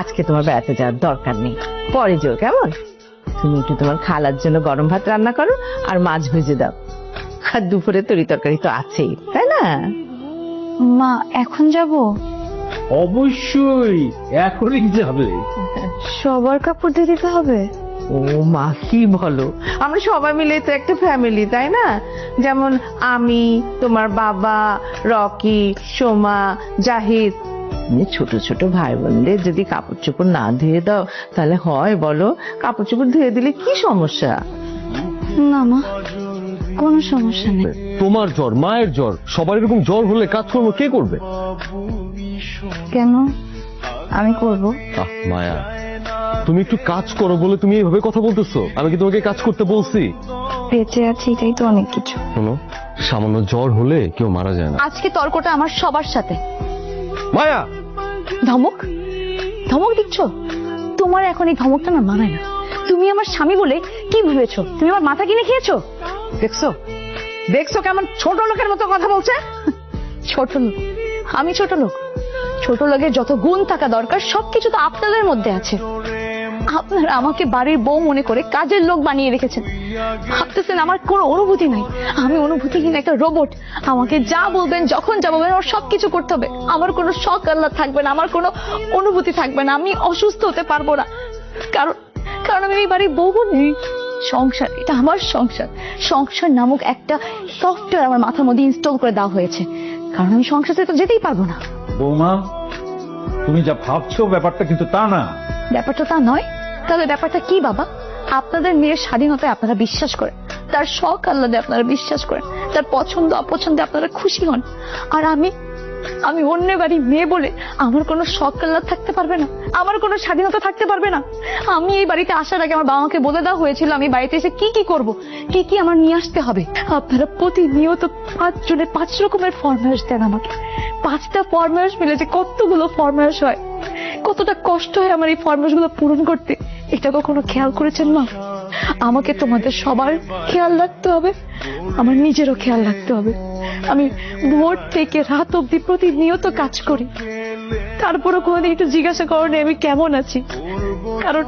আজকে তোমার বেড়াতে যাওয়ার দরকার নেই, পরে যেও কেমন। তুমি একটু তোমার খালার জন্য গরম ভাত রান্না করো আর মাছ ভেজে দাও, আর দুপুরে তরি তরকারি তো আছেই, তাই না? মা এখন যাব? অবশ্যই এখনই যাবে। সবার কাপড় দিয়ে দিতে হবে? ও মা, কি বলো, আমরা সবাই মিলে তো একটা ফ্যামিলি, তাই না? যেমন আমি, তোমার বাবা, রকি, সোমা, জাহিদ, ছোট ছোট ভাই বোনদের যদি কাপড় চোপড় না ধুয়ে দাও তাহলে হয় বলো? কাপড় চোপড় ধুয়ে দিলে কি সমস্যা? না মা, কোনো সমস্যা নেই। তোমার জ্বর, মায়ের জ্বর, সবার এরকম জ্বর হলে কাজকর্ম কে করবে? কেন আমি করব? মায়া, তুমি একটু কাজ করো বলে তুমি এইভাবে কথা বলতেছো? আমি কি তোমাকে কাজ করতে বলছি? বেঁচে আছি এটাই তো অনেক কিছু। শোনো, সামান্য জ্বর হলে কেউ মারা যায় না। আজকে তর্কটা আমার সবার সাথে। মায়া, ধমক ধমক দিচ্ছ? তোমার এখন এই ধমকটা না মানায় না। তুমি আমার স্বামী বলে কি ভেবেছো? তুমি আমার মাথা কিনে খেয়েছো? দেখছো দেখছো কেমন ছোট লোকের মতো কথা বলছে? ছোট লোক? আমি ছোট লোক? ছোট লোকের যত গুণ থাকা দরকার সবকিছু তো আপনাদের মধ্যে আছে। আপনারা আমাকে বাড়ির বউ মনে করে কাজের লোক বানিয়ে রেখেছেন। ভাবতেছেন আমার কোনো অনুভূতি নাই, আমি অনুভূতিহীন একটা রোবট। আমাকে যা বলবেন, যখন যা বলবেন, আমার সবকিছু করতে হবে। আমার কোনো শখ আহ্লাদ থাকবে না, আমার কোনো অনুভূতি থাকবে না, আমি অসুস্থ হতে পারবো না। কারণ কারণ আমি এই বাড়ির বউ নেই। সংসার, এটা আমার সংসার। সংসার নামক একটা সফটওয়্যার আমার মাথার মধ্যে ইনস্টল করে দেওয়া হয়েছে, কারণ আমি সংসারে তো যেতেই পারবো না। বৌমা, তুমি যা ভাবছো ব্যাপারটা কিন্তু তা না। ব্যাপারটা তা নয়? তাহলে ব্যাপারটা কি বাবা? আপনাদের মেয়ের স্বাধীনতায় আপনারা বিশ্বাস করেন, তার শখ আহ্লাদে আপনারা বিশ্বাস করেন, তার পছন্দ অপছন্দে আপনারা খুশি হন। আর আমি অন্য বাড়ির মেয়ে বলে আমার কোনো শখ আহ্লাদ থাকতে পারবে না, আমার কোনো স্বাধীনতা থাকতে পারবে না। আমি এই বাড়িতে আসার আগে আমার বাবা মাকে বলে দেওয়া হয়েছিল আমি বাড়িতে এসে কি কি করব, কি কি আমার নিয়ে আসতে হবে। আপনারা প্রতিনিয়ত 5 জনের 5 রকমের ফরমায়েশ দেন আমাকে। 5টা ফরমায়েশ মিলে যে কতগুলো ফরমায়েশ হয়, কতটা কষ্ট হয় আমার এই ফরমায়েশ গুলো পূরণ করতে, এটা কখনো খেয়াল করেছেন মা? আমাকে তোমাদের সবার খেয়াল রাখতে হবে, আমার নিজেরও খেয়াল রাখতে হবে। আমি ভোর থেকে রাত অব্দি প্রতিনিয়ত কাজ করি, তারপরও কোনোদিন একটু জিজ্ঞাসা করো না আমি কেমন আছি। কারণ